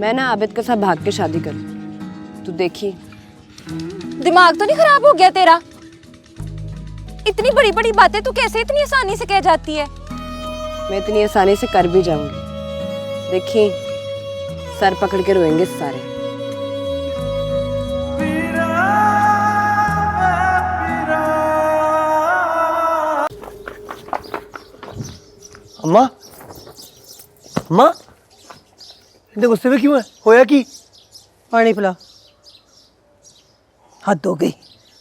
मैं ना आबिद के साथ भाग के शादी करूं। तू देखी। दिमाग तो नहीं खराब हो गया तेरा? इतनी बड़ी बड़ी बातें तू कैसे इतनी आसानी से कह जाती है? मैं इतनी आसानी से कर भी जाऊंगी। देखी, सर पकड़ के रोएंगे सारे। अम्मा, अम्मा, इतने गुस्से में क्यों है? होया की? पानी पिला। हद हो गई,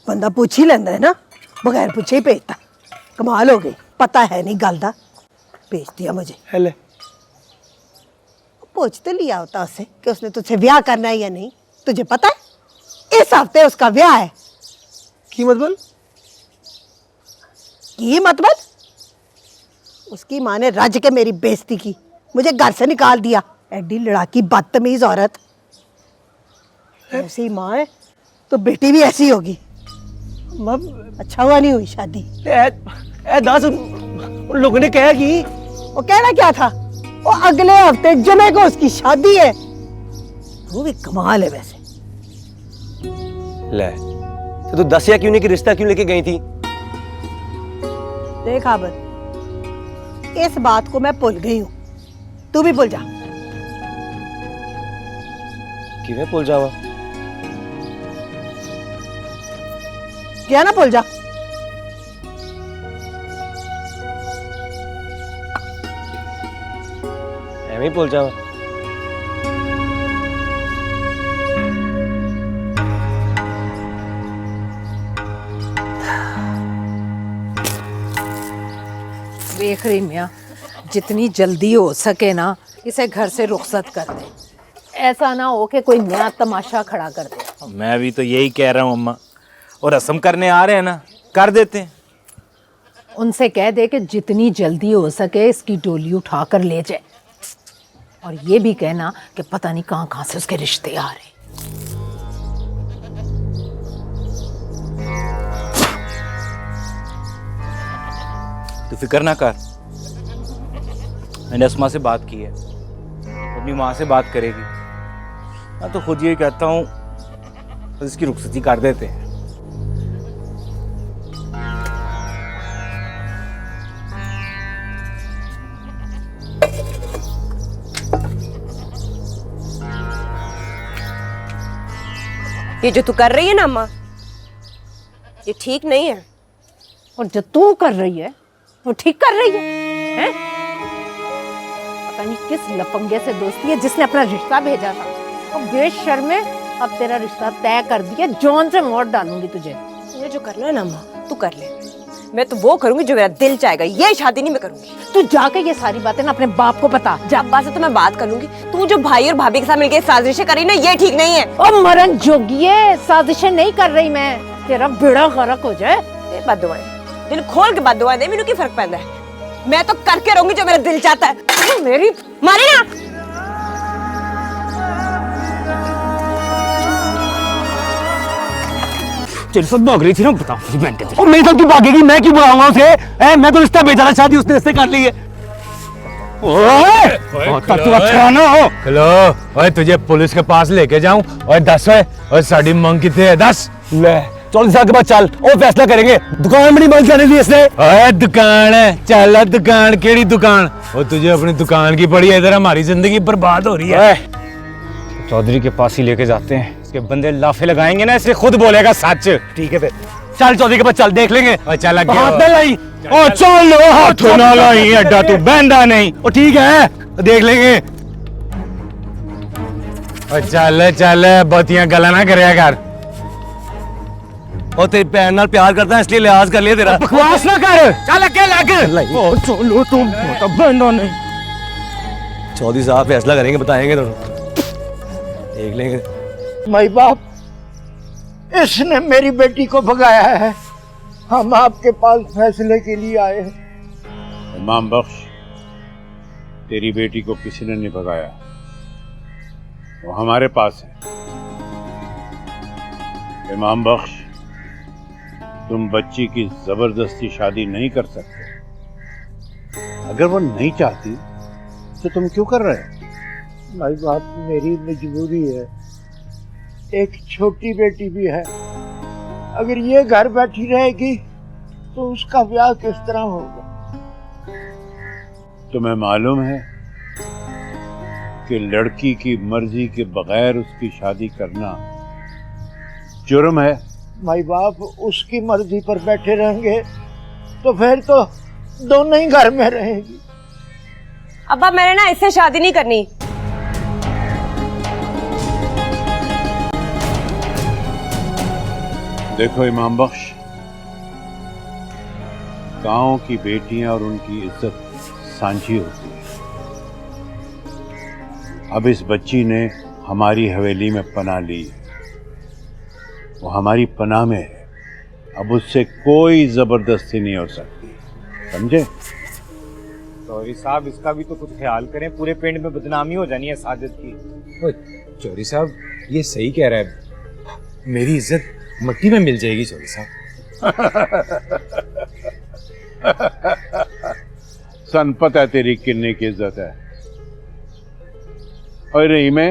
बंदा पूछ ही लेंदा है ना, बगैर पूछे ही भेजता। कमाल हो गई, पता है नहीं गल दा, भेज दिया मुझे। हेले पूछ तो लिया होता उससे कि उसने तुझसे ब्याह करना है या नहीं। तुझे पता है इस हफ्ते उसका ब्याह है। की मतलब? की मतलब? उसकी माँ ने रज के मेरी बेइज्जती की, मुझे घर से निकाल दिया। एडी लड़ाकी बदतमीज औरत। ऐसी माँ है तो बेटी भी ऐसी होगी। अच्छा हुआ नहीं हुई शादी। दस उन लोगों ने कहा कि वो कहना क्या था? वो अगले हफ्ते जुमे को उसकी शादी है। वो भी कमाल है वैसे। ले तो दसिया क्यों नहीं कि रिश्ता क्यों लेके गई थी? देख आबद, इस बात को मैं भूल गई हूँ, तू भी भूल जा। किवें भूल जावा? क्या ना भूल जा। एवं भूल जावा। देख रही मियाँ, जितनी जल्दी हो सके ना इसे घर से रुखसत कर दे। ऐसा ना हो कि कोई नया तमाशा खड़ा कर दे। मैं भी तो यही कह रहा हूँ अम्मा, और रस्म करने आ रहे हैं ना, कर देते हैं। उनसे कह दे कि जितनी जल्दी हो सके इसकी डोली उठा कर ले जाए। और ये भी कहना कि पता नहीं कहाँ कहाँ से उसके रिश्ते आ रहे। तू फिक्र ना कर, मैंने अस्मा से बात की है, अपनी माँ से बात करेगी। मैं तो खुद यही कहता हूँ बस इसकी रुखसती कर देते हैं। ये जो तू कर रही है ना अम्मा, ये ठीक नहीं है। और जो तू कर रही है वो ठीक कर रही है, हैं? पता नहीं किस लफंगे से दोस्ती है जिसने अपना रिश्ता भेजा था। और बेशर्मे, अब तेरा रिश्ता तय कर दिया, जॉन से मोड़ डालूंगी तुझे। तुझे जो करना है ना अम्मा, तू कर ले। मैं तो वो करूंगी जो मेरा दिल चाहेगा, ये शादी नहीं मैं करूंगी। तू जाके ये सारी बातें ना अपने बाप को बता जा। अब्बा से तो मैं बात कर लूंगी। तू जो भाई और भाभी के साथ मिलकर साजिशें करी ना, ये ठीक नहीं है। ओ मरन जोगिए, साजिशें नहीं कर रही मैं, तेरा बेड़ा गर्क हो जाए। ये बददुआएं, दिल खोल के बददुआएं दे, मैनू की फर्क पैंदा है। मैं तो करके रहूंगी जो मेरा दिल चाहता है। मेरी मारी ना। तेरे साथ भाग रही थी ना, बता और मेरे साथ क्यों भागेगी? मैं क्यों बुलाऊंगा उसे? मैं तो रिश्ता भेजा था, शादी उसने इससे कर ली है। तू अच्छा ना हो। हेलो, ओए तुझे पुलिस के पास लेके जाऊं? ओए 10 ओए साड़ी मंग कितने है? 10 ले 24 साल के बाद चल, और फैसला करेंगे। दुकान में नहीं बंद करने दी इसने। ओए दुकान है, चल दुकान, केड़ी दुकान? ओ तुझे अपनी दुकान की पड़ी है, इधर हमारी जिंदगी बर्बाद हो रही है। चौधरी के पास ही लेके जाते हैं, इसके बंदे लाफे लगाएंगे ना, इसलिए खुद बोलेगा सच। ठीक है फिर चल, चौधरी के पास चल, देख लेंगे। चल हाथ ना लाई। ओ चल लो, हाथ ना लाई, अड्डा तू बहनदा नहीं। ओ ठीक है, देख लेंगे। ओ चल चल, बतियां गला ना करया कर। और तेरी भैन नाल प्यार करता है, इसलिए लिहाज कर लिया तेरा। बकवास ना कर, चल अगे लग। ओ चलो तुम बहनदा नहीं। चौधरी साहब फैसला करेंगे, बताएंगे दोनों, देख लेंगे। माई बाप, इसने मेरी बेटी को भगाया है। हम आपके पास फैसले के लिए आए हैं। इमाम बख्श, तेरी बेटी को किसी ने नहीं भगाया, वो हमारे पास है। इमाम बख्श, तुम बच्ची की जबरदस्ती शादी नहीं कर सकते। अगर वो नहीं चाहती तो तुम क्यों कर रहे हो? भाई बात मेरी मजबूरी है, एक छोटी बेटी भी है। अगर ये घर बैठी रहेगी तो उसका ब्याह किस तरह होगा? तुम्हें मालूम है कि लड़की की मर्जी के बगैर उसकी शादी करना जुर्म है। माई बाप उसकी मर्जी पर बैठे रहेंगे तो फिर तो दोनों ही घर में रहेंगी। अब्बा मैंने ना इससे शादी नहीं करनी। देखो इमाम बख्श, गांव की बेटियां और उनकी इज्जत सांझी होती है। अब इस बच्ची ने हमारी हवेली में पनाह ली है, वो हमारी पनाह में है। अब उससे कोई जबरदस्ती नहीं हो सकती, समझे? चौधरी साहब इसका भी तो कुछ ख्याल करें, पूरे पिंड में बदनामी हो जानी है साजिद की। चौधरी साहब ये सही कह रहा है, मेरी इज्जत मट्टी में मिल जाएगी चौधरी साहब। सन पता है तेरी किन्ने की इज्जत है। और रहीमे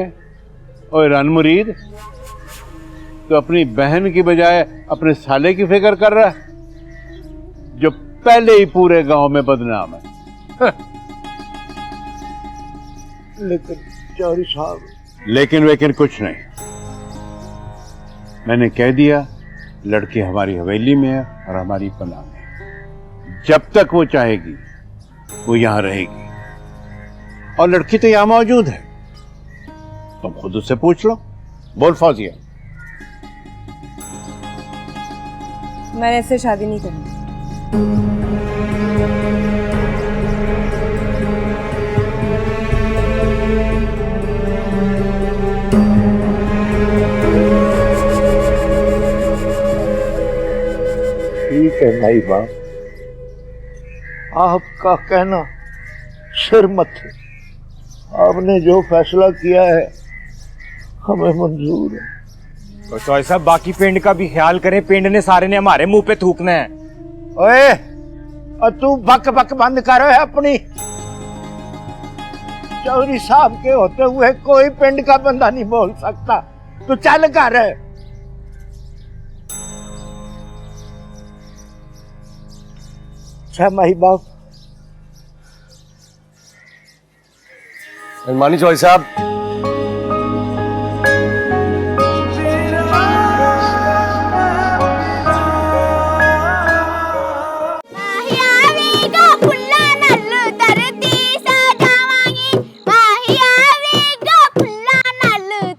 और रन मुरीद, तो अपनी बहन की बजाय अपने साले की फिक्र कर रहा है, जो पहले ही पूरे गांव में बदनाम है। लेकिन चौधरी साहब, लेकिन कुछ नहीं। मैंने कह दिया लड़की हमारी हवेली में है और हमारी पनाह में है। जब तक वो चाहेगी वो यहां रहेगी, और लड़की तो यहां मौजूद है, तुम खुद उससे पूछ लो। बोल फौजिया। मैंने इससे शादी नहीं करनी। ठीक है भाई बाप, आपका कहना सिर मथे। आपने जो फैसला किया है हमें मंजूर है। तो चौधरी साहब बाकी पिंड का भी ख्याल करें, पिंड ने सारे ने हमारे मुंह पे थूकना है। ओए, और तू बक बक बंद करो है अपनी। चौधरी साहब के होते हुए कोई पिंड का बंदा नहीं बोल सकता। तू चल कर। अच्छा माही बाप, मानी चौधरी साहब,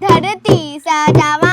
धरती सा जावा।